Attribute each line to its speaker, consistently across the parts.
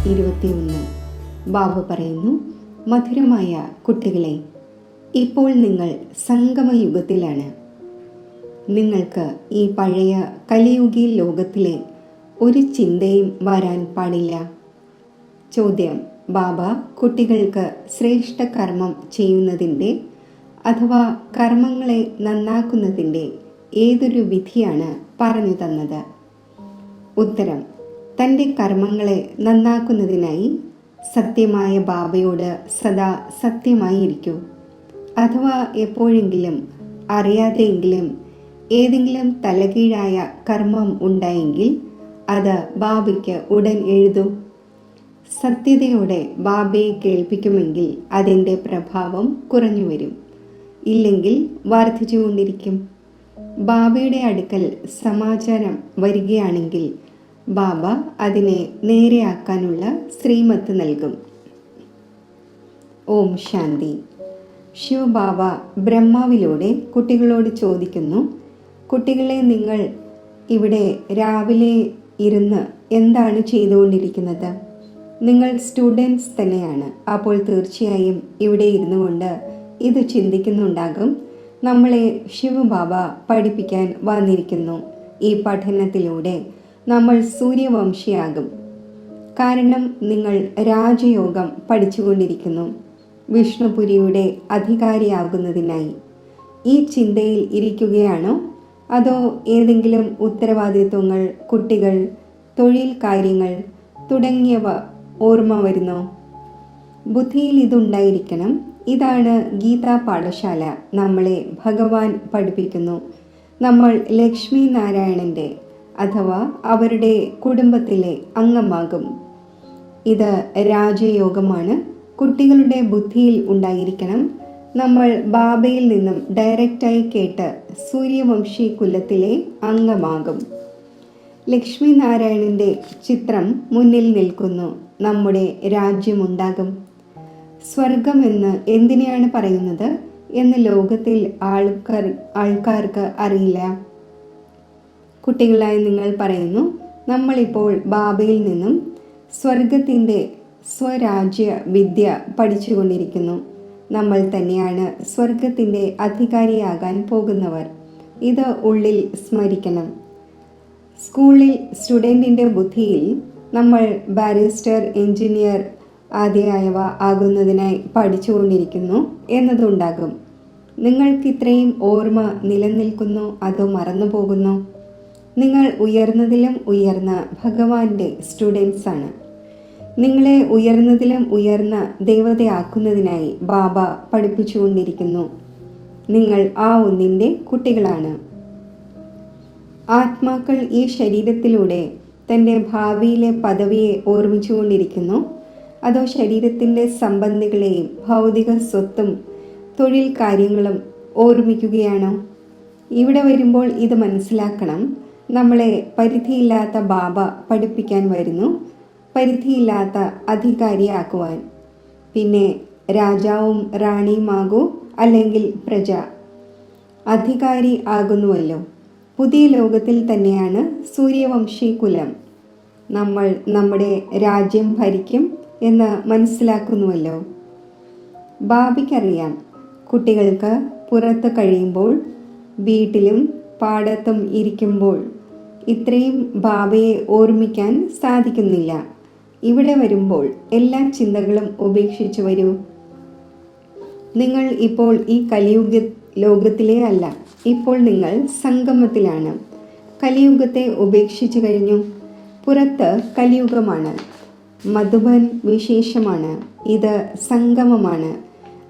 Speaker 1: 21. ബാബ പറയുന്നു, മധുരമായ കുട്ടികളെ, ഇപ്പോൾ നിങ്ങൾ സംഗമയുഗത്തിലാണ്. നിങ്ങൾക്ക് ഈ പഴയ കലിയുഗി ലോകത്തിലെ ഒരു ചിന്തയും വരാൻ പാടില്ല. ചോദ്യം: ബാബ കുട്ടികൾക്ക് ശ്രേഷ്ഠ കർമ്മം ചെയ്യുന്നതിൻ്റെ അഥവാ കർമ്മങ്ങളെ നന്നാക്കുന്നതിൻ്റെ ഏതൊരു വിധിയാണ് പറഞ്ഞു തന്നത്? ഉത്തരം: തൻ്റെ കർമ്മങ്ങളെ നന്നാക്കുന്നതിനായി സത്യമായ ബാബയോട് സദാ സത്യമായിരിക്കൂ. അഥവാ എപ്പോഴെങ്കിലും അറിയാതെയെങ്കിലും ഏതെങ്കിലും തലകീഴായ കർമ്മം ഉണ്ടായെങ്കിൽ അത് ബാബയ്ക്ക് ഉടൻ എഴുതൂ. സത്യതയോടെ ബാബയെ കേൾപ്പിക്കുമെങ്കിൽ അതിൻ്റെ പ്രഭാവം കുറഞ്ഞു വരും, ഇല്ലെങ്കിൽ വർദ്ധിച്ചുകൊണ്ടിരിക്കും. ബാബയുടെ അടുക്കൽ സമാചാരം വരികയാണെങ്കിൽ ബാബ അതിനെ നേരെയാക്കാനുള്ള ശ്രീമത്ത് നൽകും. ഓം ശാന്തി. ശിവബാബ ബ്രഹ്മാവിലൂടെ കുട്ടികളോട് ചോദിക്കുന്നു, കുട്ടികളെ, നിങ്ങൾ ഇവിടെ രാവിലെ ഇരുന്ന് എന്താണ് ചെയ്തുകൊണ്ടിരിക്കുന്നത്? നിങ്ങൾ സ്റ്റുഡൻസ് തന്നെയാണ്. അപ്പോൾ തീർച്ചയായും ഇവിടെ ഇരുന്നു കൊണ്ട് ഇത് ചിന്തിക്കുന്നുണ്ടാകും, നമ്മളെ ശിവബാബ പഠിപ്പിക്കാൻ വന്നിരിക്കുന്നു. ഈ പഠനത്തിലൂടെ നമ്മൾ സൂര്യവംശിയാകും. കാരണം നിങ്ങൾ രാജയോഗം പഠിച്ചുകൊണ്ടിരിക്കുന്നു, വിഷ്ണുപുരിയുടെ അധികാരിയാകുന്നതിനായി. ഈ ചിന്തയിൽ ഇരിക്കുകയാണോ? അതോ ഏതെങ്കിലും ഉത്തരവാദിത്വങ്ങൾ, കുട്ടികൾ, തൊഴിൽ കാര്യങ്ങൾ തുടങ്ങിയവ ഓർമ്മ വരുന്നോ? ബുദ്ധിയിൽ ഇതുണ്ടായിരിക്കണം. ഇതാണ് ഗീതാ പാഠശാല. നമ്മളെ ഭഗവാൻ പഠിപ്പിക്കുന്നു. നമ്മൾ ലക്ഷ്മി നാരായണൻ്റെ അഥവാ അവരുടെ കുടുംബത്തിലെ അംഗമാകും. ഇത് രാജയോഗമാണ്. കുട്ടികളുടെ ബുദ്ധിയിൽ ഉണ്ടായിരിക്കണം, നമ്മൾ ബാബയിൽ നിന്നും ഡയറക്റ്റായി കേട്ട് സൂര്യവംശി കുലത്തിലെ അംഗമാകും. ലക്ഷ്മി നാരായണൻ്റെ ചിത്രം മുന്നിൽ നിൽക്കുന്നു. നമ്മുടെ രാജ്യമുണ്ടാകും. സ്വർഗം എന്ന് എന്തിനെയാണ് പറയുന്നത് എന്ന് ലോകത്തിൽ ആൾക്കാർക്ക് അറിയില്ല. കുട്ടികളായി നിങ്ങൾ പറയുന്നു, നമ്മളിപ്പോൾ ബാബയിൽ നിന്നും സ്വർഗത്തിൻ്റെ സ്വരാജ്യ വിദ്യ പഠിച്ചുകൊണ്ടിരിക്കുന്നു. നമ്മൾ തന്നെയാണ് സ്വർഗത്തിൻ്റെ അധികാരിയാകാൻ പോകുന്നവർ. ഇത് ഉള്ളിൽ സ്മരിക്കണം. സ്കൂളിൽ സ്റ്റുഡൻറ്റിൻ്റെ ബുദ്ധിയിൽ നമ്മൾ ബാരിസ്റ്റർ, എഞ്ചിനീയർ ആദ്യമായവ ആകുന്നതിനായി പഠിച്ചുകൊണ്ടിരിക്കുന്നു എന്നതുണ്ടാകും. നിങ്ങൾക്ക് ഇത്രയും ഓർമ്മ നിലനിൽക്കുന്നു, അതോ മറന്നു പോകുന്നു? നിങ്ങൾ ഉയർന്നതിലും ഉയർന്ന ഭഗവാന്റെ സ്റ്റുഡൻസ് ആണ്. നിങ്ങളെ ഉയർന്നതിലും ഉയർന്ന ദേവതയാക്കുന്നതിനായി ബാബ പഠിപ്പിച്ചുകൊണ്ടിരിക്കുന്നു. നിങ്ങൾ ആ ഒന്നിൻ്റെ കുട്ടികളാണ്. ആത്മാക്കൾ ഈ ശരീരത്തിലൂടെ തൻ്റെ ഭാവിയിലെ പദവിയെ ഓർമ്മിച്ചുകൊണ്ടിരിക്കുന്നു, അതോ ശരീരത്തിൻ്റെ സംബന്ധികളെയും ഭൗതിക സ്വത്തും തൊഴിൽ കാര്യങ്ങളും ഓർമ്മിക്കുകയാണോ? ഇവിടെ വരുമ്പോൾ ഇത് മനസ്സിലാക്കണം, നമ്മളെ പരിധിയില്ലാത്ത ബാബ പഠിപ്പിക്കാൻ വരുന്നു, പരിധിയില്ലാത്ത അധികാരിയാക്കുവാൻ. പിന്നെ രാജാവും റാണിയുമാകൂ, അല്ലെങ്കിൽ പ്രജ. അധികാരി ആകുന്നുവല്ലോ. പുതിയ ലോകത്തിൽ തന്നെയാണ് സൂര്യവംശി കുലം. നമ്മൾ നമ്മുടെ രാജ്യം ഭരിക്കും എന്ന് മനസ്സിലാക്കുന്നുവല്ലോ. ബാബയ്ക്കറിയാം, കുട്ടികൾക്ക് പുറത്ത് കഴിയുമ്പോൾ, വീട്ടിലും പാടത്തും ഇരിക്കുമ്പോൾ ഇത്രയും ബാബയെ ഓർമ്മിക്കാൻ സാധിക്കുന്നില്ല. ഇവിടെ വരുമ്പോൾ എല്ലാ ചിന്തകളും ഉപേക്ഷിച്ചു വരൂ. നിങ്ങൾ ഇപ്പോൾ ഈ കലിയുഗ ലോകത്തിലേ അല്ല. ഇപ്പോൾ നിങ്ങൾ സംഗമത്തിലാണ്. കലിയുഗത്തെ ഉപേക്ഷിച്ചു കഴിഞ്ഞു. പുറത്ത് കലിയുഗമാണ്. മധുബൻ വിശേഷമാണ്. ഇത് സംഗമമാണ്.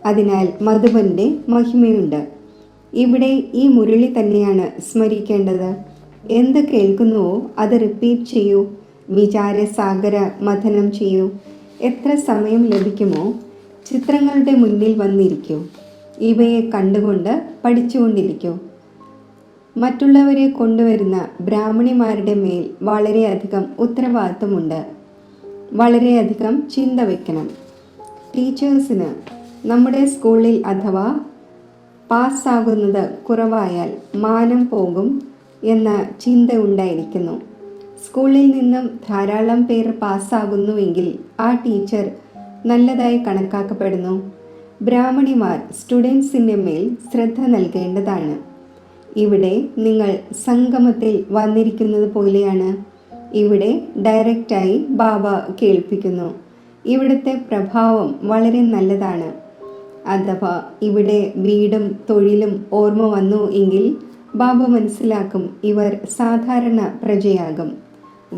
Speaker 1: അതിനാൽ മധുബൻ്റെ മഹിമയുണ്ട്. ഇവിടെ ഈ മുരളി തന്നെയാണ് സ്മരിക്കേണ്ടത്. എന്ത് കേൾക്കുന്നുവോ അത് റിപ്പീറ്റ് ചെയ്യൂ. വിചാരസാഗര മഥനം ചെയ്യൂ. എത്ര സമയം ലഭിക്കുമോ ചിത്രങ്ങളുടെ മുന്നിൽ വന്നിരിക്കൂ. ഇവയെ കണ്ടുകൊണ്ട് പഠിച്ചുകൊണ്ടിരിക്കൂ. മറ്റുള്ളവരെ കൊണ്ടുവരുന്ന ബ്രാഹ്മണിമാരുടെ മേൽ വളരെയധികം ഉത്തരവാദിത്വമുണ്ട്. വളരെയധികം ചിന്ത വയ്ക്കണം. ടീച്ചേഴ്സിന് നമ്മുടെ സ്കൂളിൽ അഥവാ പാസ്സാകുന്നത് കുറവായാൽ മാനം പോകും എന്ന ചിന്ത ഉണ്ടായിരിക്കുന്നു. സ്കൂളിൽ നിന്നും ധാരാളം പേർ പാസ്സാകുന്നുവെങ്കിൽ ആ ടീച്ചർ നല്ലതായി കണക്കാക്കപ്പെടുന്നു. ബ്രാഹ്മണിമാർ സ്റ്റുഡൻസിൻ്റെ മേൽ ശ്രദ്ധ നൽകേണ്ടതാണ്. ഇവിടെ നിങ്ങൾ സംഗമത്തിൽ വന്നിരിക്കുന്നത് പോലെയാണ്. ഇവിടെ ഡയറക്റ്റായി ബാബ കേൾപ്പിക്കുന്നു. ഇവിടുത്തെ പ്രഭാവം വളരെ നല്ലതാണ്. അഥവാ ഇവിടെ വീടും തൊഴിലും ഓർമ്മ വന്നു എങ്കിൽ ബാബ മനസ്സിലാക്കും ഇവർ സാധാരണ പ്രജയാകും.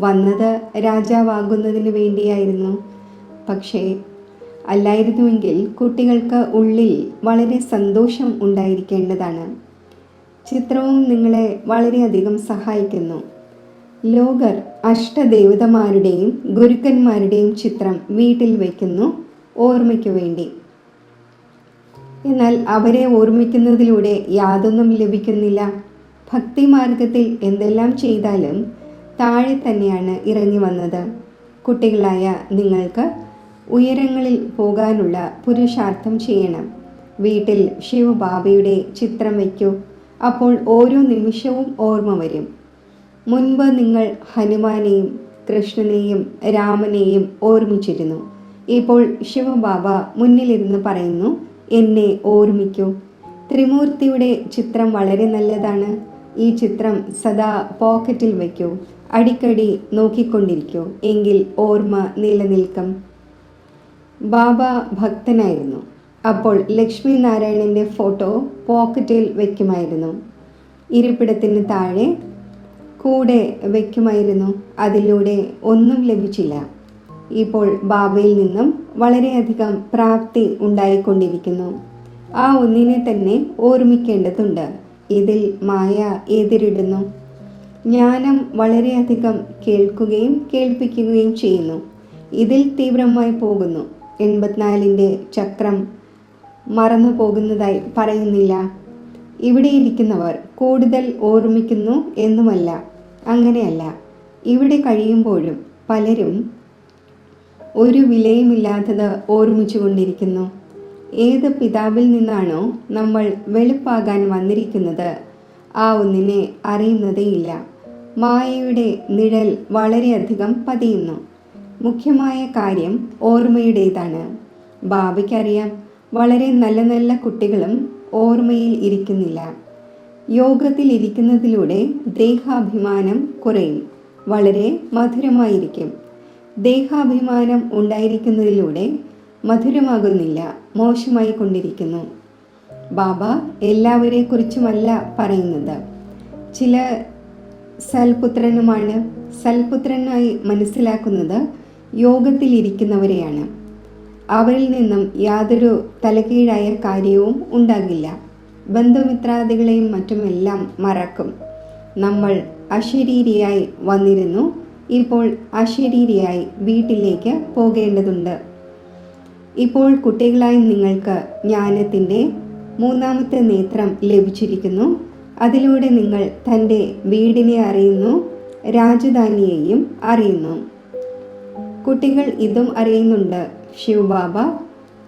Speaker 1: വന്നത് രാജാവാകുന്നതിന് വേണ്ടിയായിരുന്നു. പക്ഷേ അല്ലായിരുന്നുവെങ്കിൽ കുട്ടികൾക്ക് ഉള്ളിൽ വളരെ സന്തോഷം ഉണ്ടായിരിക്കേണ്ടതാണ്. ചിത്രവും നിങ്ങളെ വളരെയധികം സഹായിക്കുന്നു. ലോകർ അഷ്ടദേവതമാരുടെയും ഗുരുക്കന്മാരുടെയും ചിത്രം വീട്ടിൽ വയ്ക്കുന്നു ഓർമ്മയ്ക്കു വേണ്ടി. എന്നാൽ അവരെ ഓർമ്മിക്കുന്നതിലൂടെ യാതൊന്നും ലഭിക്കുന്നില്ല. ഭക്തിമാർഗത്തിൽ എന്തെല്ലാം ചെയ്താലും താഴെ തന്നെയാണ് ഇറങ്ങി വന്നത്. കുട്ടികളായ നിങ്ങൾക്ക് ഉയരങ്ങളിൽ പോകാനുള്ള പുരുഷാർത്ഥം ചെയ്യണം. വീട്ടിൽ ശിവബാബയുടെ ചിത്രം വയ്ക്കൂ. അപ്പോൾ ഓരോ നിമിഷവും ഓർമ്മ വരും. മുൻപ് നിങ്ങൾ ഹനുമാനെയും കൃഷ്ണനെയും രാമനെയും ഓർമ്മിച്ചിരുന്നു. ഇപ്പോൾ ശിവബാബ മുന്നിലിരുന്ന് പറയുന്നു, എന്നെ ഓർമ്മിക്കൂ. ത്രിമൂർത്തിയുടെ ചിത്രം വളരെ നല്ലതാണ്. ഈ ചിത്രം സദാ പോക്കറ്റിൽ വയ്ക്കൂ. അടിക്കടി നോക്കിക്കൊണ്ടിരിക്കൂ. എങ്കിൽ ഓർമ്മ നിലനിൽക്കും. ബാബ ഭക്തനായിരുന്നു. അപ്പോൾ ലക്ഷ്മി നാരായണൻ്റെ ഫോട്ടോ പോക്കറ്റിൽ വയ്ക്കുമായിരുന്നു. ഇരിപ്പിടത്തിന് താഴെ കൂടെ വയ്ക്കുമായിരുന്നു. അതിലൂടെ ഒന്നും ലഭിച്ചില്ല. ഇപ്പോൾ ബാബയിൽ നിന്നും വളരെയധികം പ്രാപ്തി ഉണ്ടായിക്കൊണ്ടിരിക്കുന്നു. ആ ഒന്നിനെ തന്നെ ഓർമ്മിക്കേണ്ടതുണ്ട്. ഇതിൽ മായ എതിരിടുന്നു. ജ്ഞാനം വളരെയധികം കേൾക്കുകയും കേൾപ്പിക്കുകയും ചെയ്യുന്നു. ഇതിൽ തീവ്രമായി പോകുന്നു. 84ൻ്റെ ചക്രം മറന്നു പോകുന്നതായി പറയുന്നില്ല. ഇവിടെ ഇരിക്കുന്നവർ കൂടുതൽ ഓർമ്മിക്കുന്നു എന്നുമല്ല. അങ്ങനെയല്ല. ഇവിടെ കഴിയുമ്പോഴും പലരും ഒരു വിലയുമില്ലാത്തത് ഓർമ്മിച്ചു കൊണ്ടിരിക്കുന്നു. ഏത് പിതാവിൽ നിന്നാണോ നമ്മൾ വെളുപ്പാകാൻ വന്നിരിക്കുന്നത് ആ ഒന്നിനെ അറിയുന്നതേയില്ല. മായയുടെ നിഴൽ വളരെയധികം പതിയുന്നു. മുഖ്യമായ കാര്യം ഓർമ്മയുടേതാണ്. ബാബയ്ക്കറിയാം വളരെ നല്ല നല്ല കുട്ടികളും ഓർമ്മയിൽ ഇരിക്കുന്നില്ല. യോഗത്തിൽ ഇരിക്കുന്നതിലൂടെ ദേഹാഭിമാനം കുറയും. വളരെ മധുരമായിരിക്കും. ദേഹാഭിമാനം ഉണ്ടായിരിക്കുന്നതിലൂടെ മധുരമാകുന്നില്ല, മോശമായി കൊണ്ടിരിക്കുന്നു. ബാബ എല്ലാവരെക്കുറിച്ചുമല്ല പറയുന്നത്. ചില സൽപുത്രനുമാണ്. സൽപുത്രനായി മനസ്സിലാക്കുന്നത് യോഗത്തിലിരിക്കുന്നവരെയാണ്. അവരിൽ നിന്നും യാതൊരു തലകീഴായ കാര്യവും ഉണ്ടാകില്ല. ബന്ധുമിത്രാദികളെയും മറ്റുമെല്ലാം മറക്കും. നമ്മൾ അശരീരിയായി വന്നിരുന്നു. ഇപ്പോൾ അശരീരിയായി വീട്ടിലേക്ക് പോകേണ്ടതുണ്ട്. ഇപ്പോൾ കുട്ടികളായി നിങ്ങൾക്ക് ജ്ഞാനത്തിൻ്റെ 3ാമത്തെ നേത്രം ലഭിച്ചിരിക്കുന്നു. അതിലൂടെ നിങ്ങൾ തൻ്റെ വീടിനെ അറിയുന്നു, രാജധാനിയെയും അറിയുന്നു. കുട്ടികൾ ഇതും അറിയുന്നുണ്ട്. ശിവബാബ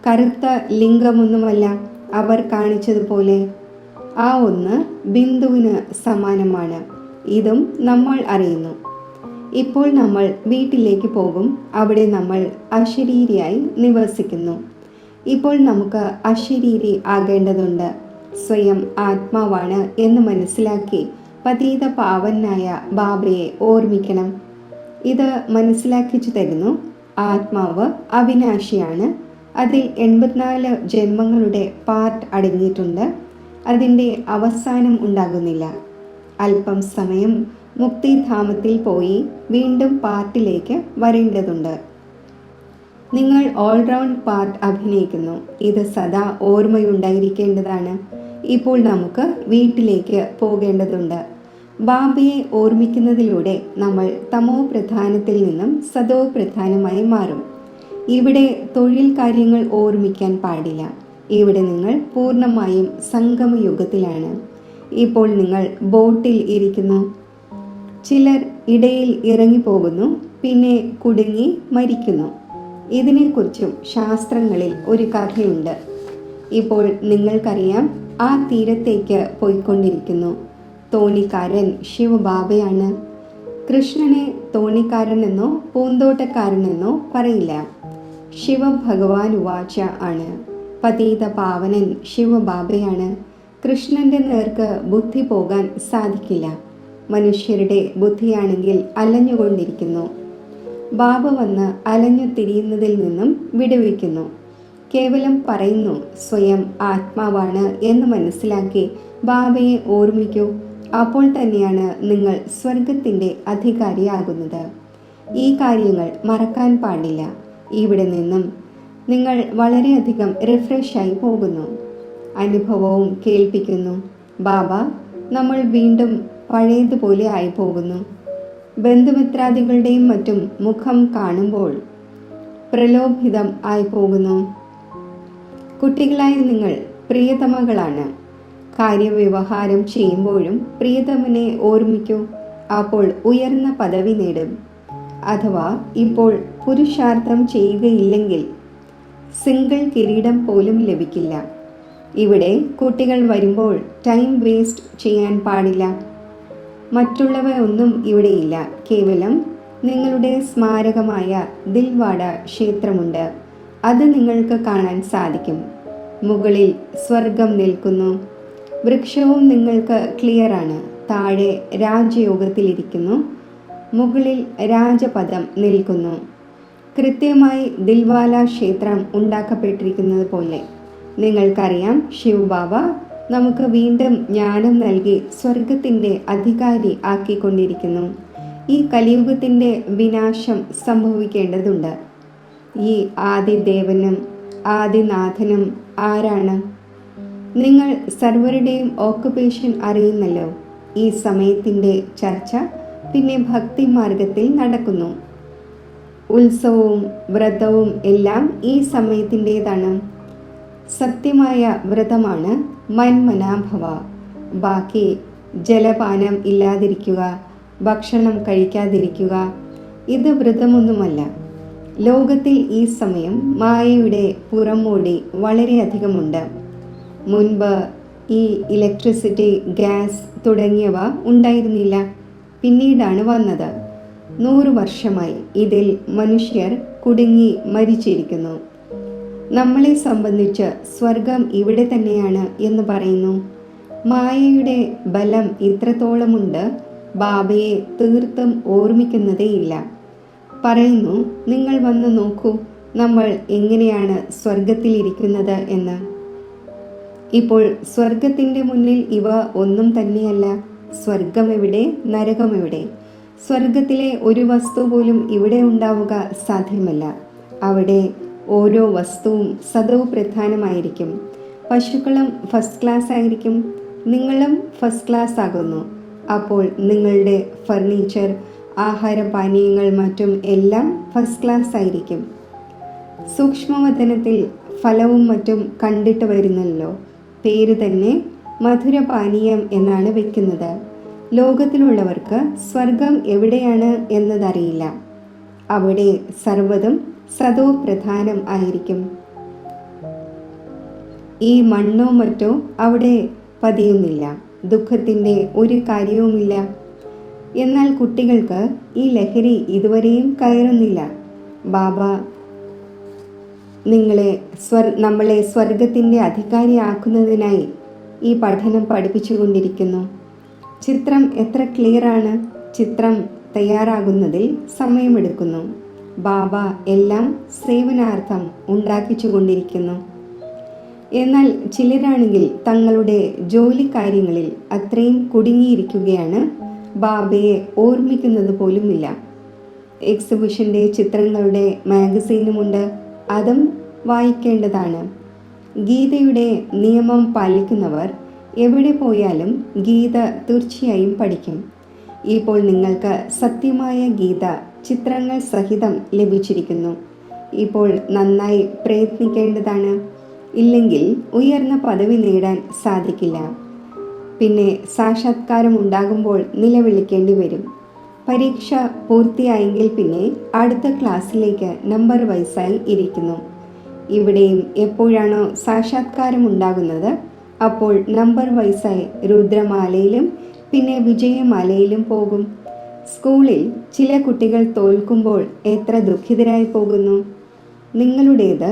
Speaker 1: കറുത്ത ലിംഗമൊന്നുമല്ല. അവർ കാണിച്ചതുപോലെ ആ ഒന്ന് ബിന്ദുവിന് സമാനമാണ്. ഇതും നമ്മൾ അറിയുന്നു. ഇപ്പോൾ നമ്മൾ വീട്ടിലേക്ക് പോകും. അവിടെ നമ്മൾ അശരീരിയായി നിവസിക്കുന്നു. ഇപ്പോൾ നമുക്ക് അശരീരി ആകേണ്ടതുണ്ട്. സ്വയം ആത്മാവാണ് എന്ന് മനസ്സിലാക്കി പതീത പാവനായ ബാബയെ ഓർമ്മിക്കണം. ഇത് മനസ്സിലാക്കിച്ചു തരുന്നു. ആത്മാവ് അവിനാശിയാണ്. അതിൽ 84 ജന്മങ്ങളുടെ പാർട്ട് അടങ്ങിയിട്ടുണ്ട്. അതിൻ്റെ അവസാനം ഉണ്ടാകുന്നില്ല. അല്പം സമയം മുക്തിധാമത്തിൽ പോയി വീണ്ടും പാർട്ടിലേക്ക് വരേണ്ടതുണ്ട്. നിങ്ങൾ ഓൾറൗണ്ട് പാർട്ട് അഭിനയിക്കുന്നു. ഇത് സദാ ഓർമ്മയുണ്ടായിരിക്കേണ്ടതാണ്. ഇപ്പോൾ നമുക്ക് വീട്ടിലേക്ക് പോകേണ്ടതുണ്ട്. ബാബയെ ഓർമ്മിക്കുന്നതിലൂടെ നമ്മൾ തമോ പ്രധാനത്തിൽ നിന്നും സദോ പ്രധാനമായി മാറും. ഇവിടെ തൊഴിൽ കാര്യങ്ങൾ ഓർമ്മിക്കാൻ പാടില്ല. ഇവിടെ നിങ്ങൾ പൂർണ്ണമായും സംഗമയുഗത്തിലാണ്. ഇപ്പോൾ നിങ്ങൾ ബോട്ടിൽ ഇരിക്കുന്നു. ചിലർ ഇടയിൽ ഇറങ്ങിപ്പോകുന്നു, പിന്നെ കുടുങ്ങി മരിക്കുന്നു. ഇതിനെക്കുറിച്ചും ശാസ്ത്രങ്ങളിൽ ഒരു കഥയുണ്ട്. ഇപ്പോൾ നിങ്ങൾക്കറിയാം, ആ തീരത്തേക്ക് പോയിക്കൊണ്ടിരിക്കുന്നു. തോണിക്കാരൻ ശിവബാബയാണ്. കൃഷ്ണനെ തോണിക്കാരനെന്നോ പൂന്തോട്ടക്കാരനെന്നോ പറയില്ല. ശിവഭഗവാൻ ഉവാച ആണ്. പതീത പാവനൻ ശിവബാബയാണ്. കൃഷ്ണന്റെ നേർക്ക് ബുദ്ധി പോകാൻ സാധിക്കില്ല. മനുഷ്യരുടെ ബുദ്ധിയാണെങ്കിൽ അലഞ്ഞുകൊണ്ടിരിക്കുന്നു. ബാബ വന്ന് അലഞ്ഞു തിരിയുന്നതിൽ നിന്നും വിടുവിക്കുന്നു. കേവലം പറയുന്നു സ്വയം ആത്മാവാണ് എന്ന് മനസ്സിലാക്കി ബാബയെ ഓർമ്മിക്കൂ. അപ്പോൾ തന്നെയാണ് നിങ്ങൾ സ്വർഗത്തിൻ്റെ അധികാരിയാകുന്നത്. ഈ കാര്യങ്ങൾ മറക്കാൻ പാടില്ല. ഇവിടെ നിന്നും നിങ്ങൾ വളരെയധികം റിഫ്രഷായി പോകുന്നു. അനുഭവവും കേൾപ്പിക്കുന്നു. ബാബ, നമ്മൾ വീണ്ടും പഴയതുപോലെ ആയി പോകുന്നു. ബന്ധുമിത്രാദികളുടെയും മറ്റും മുഖം കാണുമ്പോൾ പ്രലോഭിതം ആയി പോകുന്നു. കുട്ടികളായ നിങ്ങൾ പ്രിയതമകളാണ്. കാര്യവ്യവഹാരം ചെയ്യുമ്പോഴും പ്രിയതമനെ ഓർമ്മിക്കൂ. അപ്പോൾ ഉയർന്ന പദവി നേടും. അഥവാ ഇപ്പോൾ പുരുഷാർത്ഥം ചെയ്യുകയില്ലെങ്കിൽ സിംഗിൾ കിരീടം പോലും ലഭിക്കില്ല. ഇവിടെ കുട്ടികൾ വരുമ്പോൾ ടൈം വേസ്റ്റ് ചെയ്യാൻ പാടില്ല. മറ്റുള്ളവ ഒന്നും ഇവിടെയില്ല. കേവലം നിങ്ങളുടെ സ്മാരകമായ ദിൽവാഡ ക്ഷേത്രമുണ്ട്. അത് നിങ്ങൾക്ക് കാണാൻ സാധിക്കും. മുകളിൽ സ്വർഗം നിൽക്കുന്നു. വൃക്ഷവും നിങ്ങൾക്ക് ക്ലിയറാണ്. താഴെ രാജയോഗത്തിലിരിക്കുന്നു. മുകളിൽ രാജപദം നിൽക്കുന്നു. കൃത്യമായി ദിൽവാല ക്ഷേത്രം ഉണ്ടാക്കപ്പെട്ടിരിക്കുന്നത് പോലെ. നിങ്ങൾക്കറിയാം, ശിവബാബ നമുക്ക് വീണ്ടും ജ്ഞാനം നൽകി സ്വർഗത്തിൻ്റെ അധികാരി ആക്കിക്കൊണ്ടിരിക്കുന്നു. ഈ കലിയുഗത്തിൻ്റെ വിനാശം സംഭവിക്കേണ്ടതുണ്ട്. ഈ ആദിദേവനും ആദിനാഥനും ആരാണ്? നിങ്ങൾ സർവരുടെയും ഓക്കുപേഷൻ അറിയുന്നല്ലോ. ഈ സമയത്തിൻ്റെ ചർച്ച പിന്നെ ഭക്തി മാർഗത്തിൽ നടക്കുന്നു. ഉത്സവവും വ്രതവും എല്ലാം ഈ സമയത്തിൻ്റെതാണ്. സത്യമായ വ്രതമാണ് മന്മനാഭവ. ബാക്കി ജലപാനം ഇല്ലാതിരിക്കുക, ഭക്ഷണം കഴിക്കാതിരിക്കുക, ഇത് വ്രതമൊന്നുമല്ല. ലോകത്തിൽ ഈ സമയം മായയുടെ പുറമോടി വളരെയധികമുണ്ട്. മുൻപ് ഈ ഇലക്ട്രിസിറ്റി, ഗ്യാസ് തുടങ്ങിയവ ഉണ്ടായിരുന്നില്ല. പിന്നീടാണ് വന്നത്. 100 വർഷമായി ഇതിൽ മനുഷ്യർ കുടുങ്ങി മരിച്ചിരിക്കുന്നു. നമ്മളെ സംബന്ധിച്ച് സ്വർഗം ഇവിടെ തന്നെയാണ് എന്ന് പറയുന്നു. മായയുടെ ബലം ഇത്രത്തോളമുണ്ട്, ബാബയെ തീർത്തും ഓർമ്മിക്കുന്നതേയില്ല. പറയുന്നു, നിങ്ങൾ വന്ന് നോക്കൂ, നമ്മൾ എങ്ങനെയാണ് സ്വർഗത്തിലിരിക്കുന്നത് എന്ന്. ഇപ്പോൾ സ്വർഗത്തിൻ്റെ മുന്നിൽ ഇവ ഒന്നും തന്നെയല്ല. സ്വർഗമെവിടെ, നരകമെവിടെ? സ്വർഗത്തിലെ ഒരു വസ്തു പോലും ഇവിടെ ഉണ്ടാവുക സാധ്യമല്ല. അവിടെ ഓരോ വസ്തുവും സദോ പ്രധാനമായിരിക്കും. പശുക്കളും ഫസ്റ്റ് ക്ലാസ് ആയിരിക്കും. നിങ്ങളും ഫസ്റ്റ് ക്ലാസ് ആകുന്നു. അപ്പോൾ നിങ്ങളുടെ ഫർണിച്ചർ, ആഹാരപാനീയങ്ങൾ മറ്റും എല്ലാം ഫസ്റ്റ് ക്ലാസ് ആയിരിക്കും. സൂക്ഷ്മവതനത്തിൽ ഫലവും മറ്റും കണ്ടിട്ട് വരുന്നല്ലോ. പേര് തന്നെ മധുരപാനീയം എന്നാണ് വെക്കുന്നത്. ലോകത്തിലുള്ളവർക്ക് സ്വർഗം എവിടെയാണ് എന്നതറിയില്ല. അവിടെ സർവ്വതും സദോ പ്രധാനം ആയിരിക്കും. ഈ മണ്ണോ മറ്റോ അവിടെ പതിയുന്നില്ല. ദുഃഖത്തിൻ്റെ ഒരു കാര്യവുമില്ല. എന്നാൽ കുട്ടികൾക്ക് ഈ ലഹരി ഇതുവരെയും കയറുന്നില്ല. ബാബ നമ്മളെ സ്വർഗത്തിൻ്റെ അധികാരിയാക്കുന്നതിനായി ഈ പഠനം പഠിപ്പിച്ചുകൊണ്ടിരിക്കുന്നു. ചിത്രം എത്ര ക്ലിയറാണ്! ചിത്രം തയ്യാറാകുന്നതിൽ സമയമെടുക്കുന്നു. ബാബ എല്ലാം സേവനാർത്ഥം ഉണ്ടാക്കിച്ചുകൊണ്ടിരിക്കുന്നു. എന്നാൽ ചിലരാണെങ്കിൽ തങ്ങളുടെ ജോലി കാര്യങ്ങളിൽ അത്രയും കുടുങ്ങിയിരിക്കുകയാണ്. ബാബയെ ഓർമ്മിക്കുന്നത് പോലുമില്ല. എക്സിബിഷൻ്റെ ചിത്രങ്ങളുടെ മാഗസീനുമുണ്ട്. അതും വായിക്കേണ്ടതാണ്. ഗീതയുടെ നിയമം പാലിക്കുന്നവർ എവിടെ പോയാലും ഗീത തീർച്ചയായും പഠിക്കും. ഇപ്പോൾ നിങ്ങൾക്ക് സത്യമായ ഗീത ചിത്രങ്ങൾ സഹിതം ലഭിച്ചിരിക്കുന്നു. ഇപ്പോൾ നന്നായി പ്രയത്നിക്കേണ്ടതാണ്. ഇല്ലെങ്കിൽ ഉയർന്ന പദവി നേടാൻ സാധിക്കില്ല. പിന്നെ സാക്ഷാത്കാരം ഉണ്ടാകുമ്പോൾ നിലവിളിക്കേണ്ടി വരും. പരീക്ഷ പൂർത്തിയായെങ്കിൽ പിന്നെ അടുത്ത ക്ലാസ്സിലേക്ക് നമ്പർ വൈസായി ഇരിക്കുന്നു. ഇവിടെയും എപ്പോഴാണോ സാക്ഷാത്കാരം ഉണ്ടാകുന്നത് അപ്പോൾ നമ്പർ വൈസായി രുദ്രമാലയിലും പിന്നെ വിജയമാലയിലും പോകും. സ്കൂളിൽ ചില കുട്ടികൾ തോൽക്കുമ്പോൾ എത്ര ദുഃഖിതരായി പോകുന്നു. നിങ്ങളുടേത്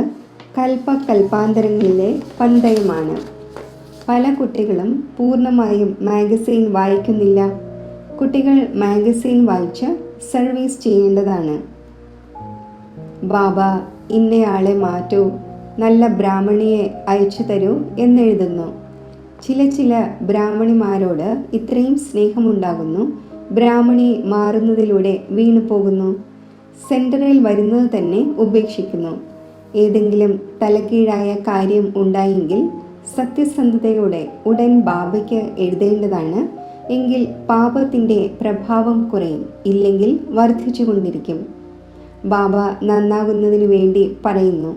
Speaker 1: കൽപ്പാന്തരങ്ങളിലെ പന്തയമാണ്. പല കുട്ടികളും പൂർണ്ണമായും മാഗസിൻ വായിക്കുന്നില്ല. കുട്ടികൾ മാഗസിൻ വായിച്ച് സർവീസ് ചെയ്യേണ്ടതാണ്. ബാബ ഇന്നയാളെ മാറ്റൂ, നല്ല ബ്രാഹ്മണിയെ അയച്ചു തരൂ എന്നെഴുതുന്നു. ചില ബ്രാഹ്മണിമാരോട് ഇത്രയും സ്നേഹമുണ്ടാകുന്നു, ബ്രാഹ്മണി മാറുന്നതിലൂടെ വീണു പോകുന്നു. സെൻറ്ററിൽ വരുന്നത് തന്നെ ഉപേക്ഷിക്കുന്നു. ഏതെങ്കിലും തലക്കീഴായ കാര്യം ഉണ്ടായെങ്കിൽ സത്യസന്ധതയോടെ ഉടൻ ബാബയ്ക്ക് എഴുതേണ്ടതാണ്. എങ്കിൽ പാപത്തിൻ്റെ പ്രഭാവം കുറയും, ഇല്ലെങ്കിൽ വർദ്ധിച്ചു കൊണ്ടിരിക്കും. ബാബ നന്നാകുന്നതിനു വേണ്ടി പറയുന്നു.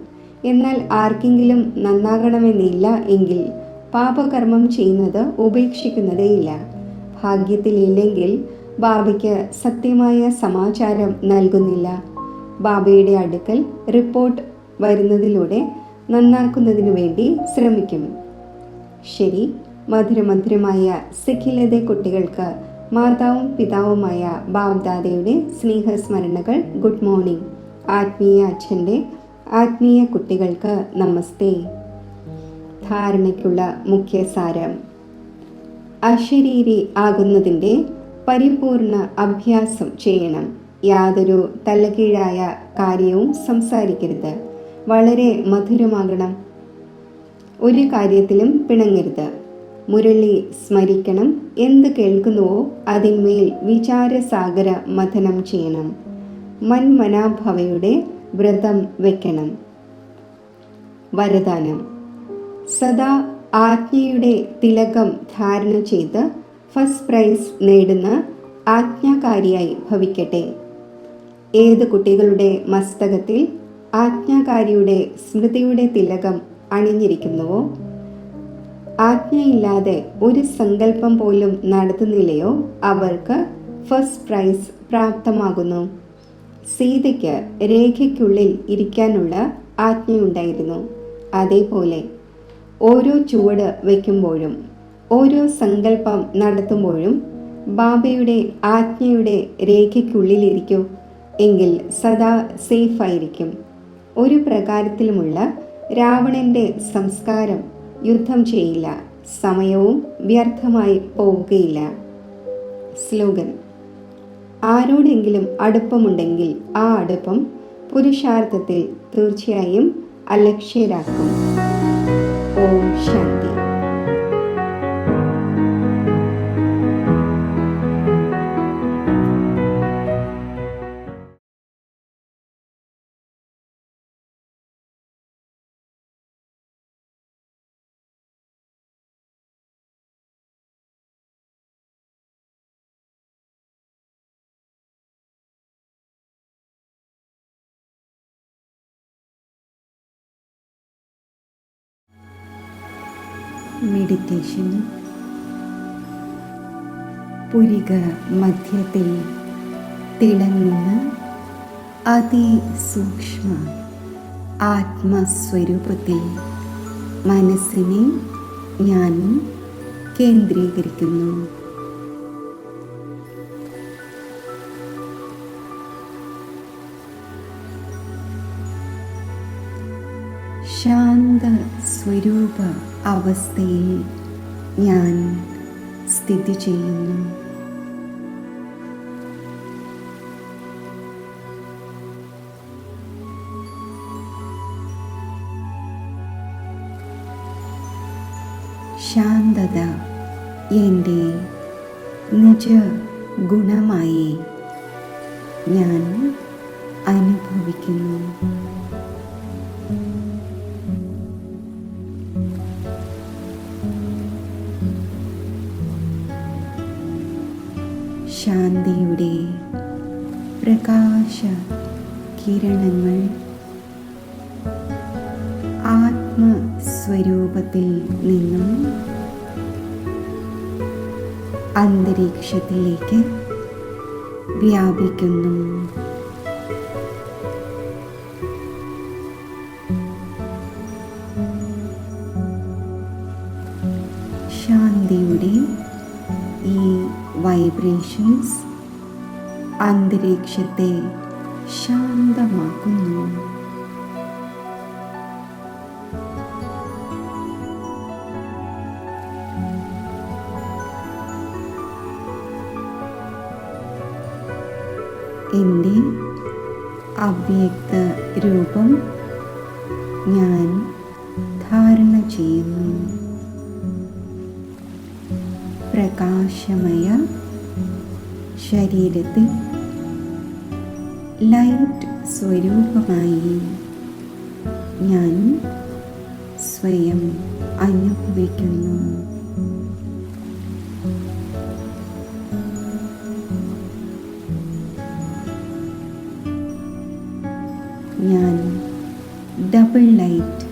Speaker 1: എന്നാൽ ആർക്കെങ്കിലും നന്നാകണമെന്നില്ല എങ്കിൽ പാപകർമ്മം ചെയ്യുന്നത് ഉപേക്ഷിക്കുന്നതേയില്ല. ഭാഗ്യത്തിലില്ലെങ്കിൽ ബാബയ്ക്ക് സത്യമായ സമാചാരം നൽകുന്നില്ല. ബാബയുടെ അടുക്കൽ റിപ്പോർട്ട് വരുന്നതിലൂടെ നന്നാക്കുന്നതിനു വേണ്ടി ശ്രമിക്കും. ശരി, മധുരമധുരമായ സിഖിലതെ കുട്ടികൾക്ക് മാതാവും പിതാവുമായ ബാബ്ദാദയുടെ സ്നേഹസ്മരണകൾ. Good morning. ആത്മീയ അച്ഛൻ്റെ ആത്മീയ കുട്ടികൾക്ക് നമസ്തേ. ധാരണയ്ക്കുള്ള മുഖ്യസാരം: അശരീരി ആകുന്നതിൻ്റെ പരിപൂർണ അഭ്യാസം ചെയ്യണം. യാതൊരു തലകീഴായ കാര്യവും സംസാരിക്കരുത്. വളരെ മധുരമാകണം. ഒരു കാര്യത്തിലും പിണങ്ങരുത്. മുരളി സ്മരിക്കണം. എന്ത് കേൾക്കുന്നുവോ അതിന്മേൽ വിചാരസാഗര മഥനം ചെയ്യണം. മന്മനാഭവയുടെ വ്രതം വയ്ക്കണം. വരദാനം: സദാ ആജ്ഞയുടെ തിലകം ധാരണ ചെയ്ത് ഫസ്റ്റ് പ്രൈസ് നേടുന്ന ആജ്ഞാകാരിയായി ഭവിക്കട്ടെ. ഏത് കുട്ടികളുടെ മസ്തകത്തിൽ ആജ്ഞാകാരിയുടെ സ്മൃതിയുടെ തിലകം അണിഞ്ഞിരിക്കുന്നുവോ, ആജ്ഞയില്ലാതെ ഒരു സങ്കല്പം പോലും നടത്തുന്നില്ലയോ, അവർക്ക് ഫസ്റ്റ് പ്രൈസ് പ്രാപ്തമാകുന്നു. സീതയ്ക്ക് രേഖയ്ക്കുള്ളിൽ ഇരിക്കാനുള്ള ആജ്ഞയുണ്ടായിരുന്നു. അതേപോലെ ഓരോ ചുവട് വയ്ക്കുമ്പോഴും ഓരോ സങ്കല്പം നടത്തുമ്പോഴും ബാബയുടെ ആജ്ഞയുടെ രേഖയ്ക്കുള്ളിലിരിക്കൂ. എങ്കിൽ സദാ സേഫായിരിക്കും. ഒരു പ്രകാരത്തിലുമുള്ള രാവണൻ്റെ സംസ്കാരം യുദ്ധം ചെയ്യില്ല. സമയവും വ്യർത്ഥമായി പോവുകയില്ല. സ്ലോഗൻ: ആരോടെങ്കിലും അടുപ്പമുണ്ടെങ്കിൽ ആ അടുപ്പം പുരുഷാർത്ഥത്തിൽ തീർച്ചയായും അലക്ഷ്യരാക്കും. ഓം ശാന്തി. മെഡിറ്റേഷൻ. പുരിക മധ്യത്തിൽ തിളങ്ങുന്ന അതിസൂക്ഷ്മ ആത്മസ്വരൂപത്തിൽ മനസ്സിനെ ഞാൻ കേന്ദ്രീകരിക്കുന്നു. ശാന്ത സ്വരൂപ അവസ്ഥയിൽ ഞാൻ സ്ഥിതി ചെയ്യുന്നു. ശാന്തത എൻ്റെ നിജ ഗുണമായി ഞാൻ അനുഭവിക്കുന്നു. ശാന്തിയുടെ പ്രകാശ കിരണങ്ങൾ ആത്മസ്വരൂപത്തിൽ നിന്നും അന്തരീക്ഷത്തിലേക്ക് വ്യാപിക്കുന്നു. ശാന്തിയുടെ ഈ വൈബ്രേഷൻസ് അന്തരീക്ഷത്തെ ശാന്തമാക്കുന്നു. എൻ്റെ അവ്യക്ത രൂപം ഞാൻ ധാരണ ചെയ്യുന്നു. പ്രകാശമയ ശരീരത്തിൽ ലൈറ്റ് സ്വരൂപമായി ഞാൻ സ്വയം അനുഭവിക്കുന്നു. ഞാൻ ഡബിൾ ലൈറ്റ്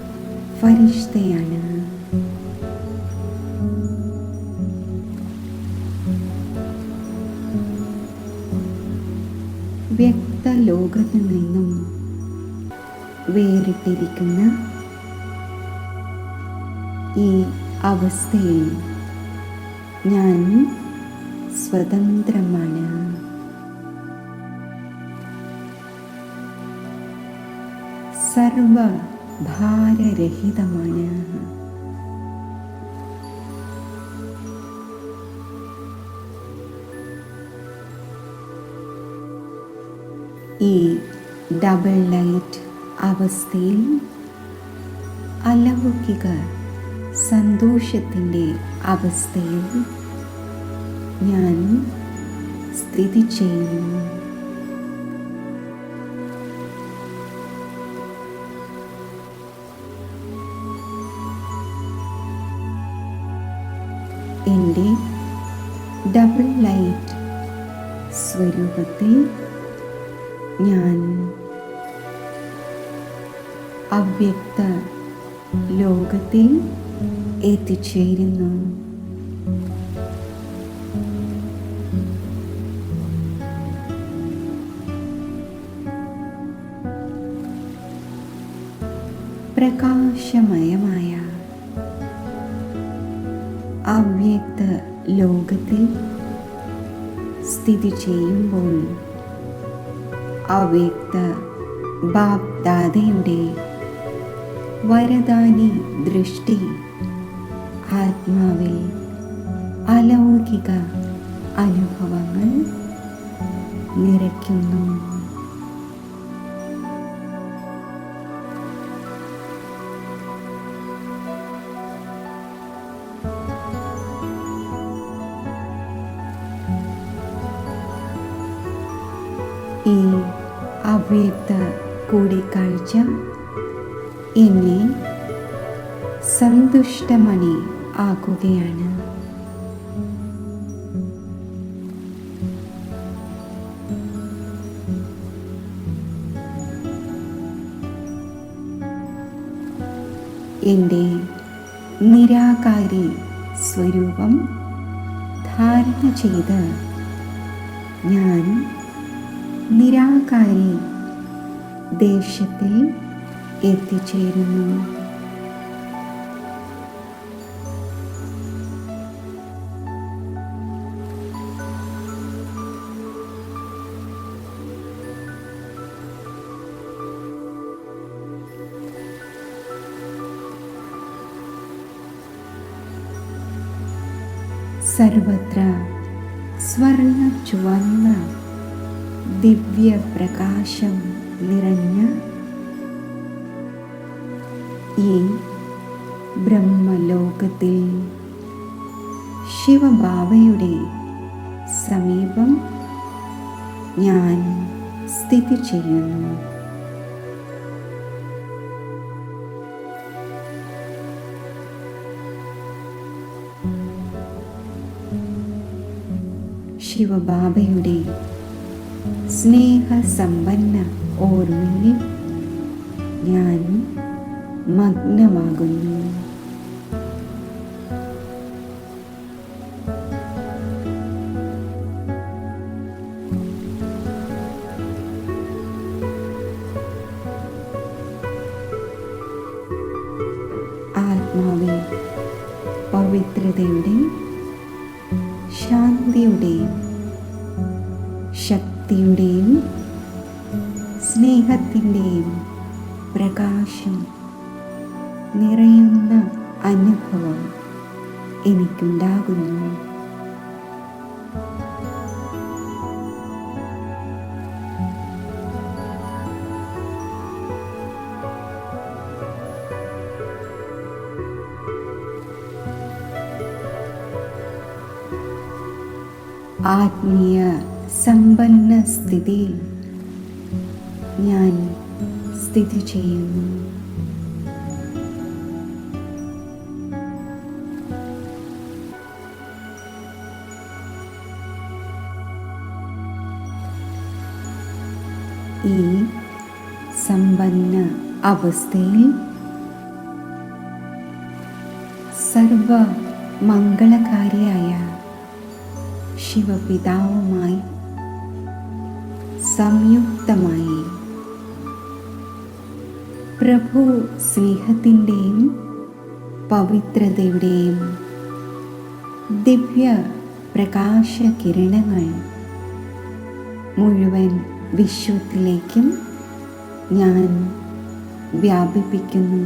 Speaker 1: ഫരിഷ്തയാണ്. വ്യക്തലോകത്ത് നിന്നും വേറിട്ടിരിക്കുന്ന ഈ അവസ്ഥയിൽ ഞാൻ സ്വതന്ത്രമാണ്. സർവഭാരരഹിതമാണ്. ഈ ഡബിൾ ലൈറ്റ് അവസ്ഥയിൽ അലൗകിക സന്തോഷത്തിൻ്റെ അവസ്ഥയിൽ ഞാൻ സ്ഥിതി ചെയ്യുന്നു. എൻ്റെ ഡബിൾ ലൈറ്റ് സ്വരൂപത്തിൽ ഞാൻ അവ്യക്ത ലോകത്തിൽ എത്തിച്ചേരുന്നു. പ്രകാശമയമായ അവ്യക്ത ലോകത്തിൽ സ്ഥിതി ചെയ്യുമ്പോൾ അവ്യക്ത ബാപ് ദാദയുടെ വരദാനി ദൃഷ്ടി ആത്മാവിൽ അലൗകിക അനുഭവങ്ങൾ നിറയ്ക്കുന്നു. ഈ അവ്യക്ത കൂടിക്കാഴ്ച എന്നെ സന്തുഷ്ടമണി ആക്കുകയാണ്. എൻ്റെ നിരാകാരി സ്വരൂപം ധാരണ ചെയ്ത് ഞാൻ നിരാകാരി ദേശത്തിൽ എത്തിച്ചേരുന്നു. സർവത്ര സ്വർണ്ണ ചുവന്ന ദിവ്യ പ്രകാശം നിറഞ്ഞ ഈ ബ്രഹ്മലോകത്തിൽ ശിവബാബയുടെ സമീപം ഞാൻ സ്ഥിതി ചെയ്യുന്നു. ശിവബാബയുടെ സ്നേഹസമ്പന്ന ഓർമ്മയിൽ ഞാൻ മഗ്നമാകുന്നു. ആത്മാവിൽ പവിത്രതയുടെ ശാന്തിയുടെ ശക്തി ശക്തിയുടെയും സ്നേഹത്തിൻ്റെയും പ്രകാശം നിറയുന്ന അനുഭവം എനിക്കുണ്ടാകുന്നു. ആത്മീയ സമ്പന്ന സ്ഥിതിയിൽ ഞാൻ സ്ഥിതി ചെയ്യുന്നു. ഈ സമ്പന്ന അവസ്ഥയിൽ സർവ മംഗളകാരിയായ ശിവപിതാവുമായി സംയുക്തമായി പ്രഭു സ്നേഹത്തിൻ്റെയും പവിത്രതയുടെയും ദിവ്യ പ്രകാശ കിരണങ്ങൾ മുഴുവൻ വിശ്വത്തിലേക്കും ഞാൻ വ്യാപിപ്പിക്കുന്നു.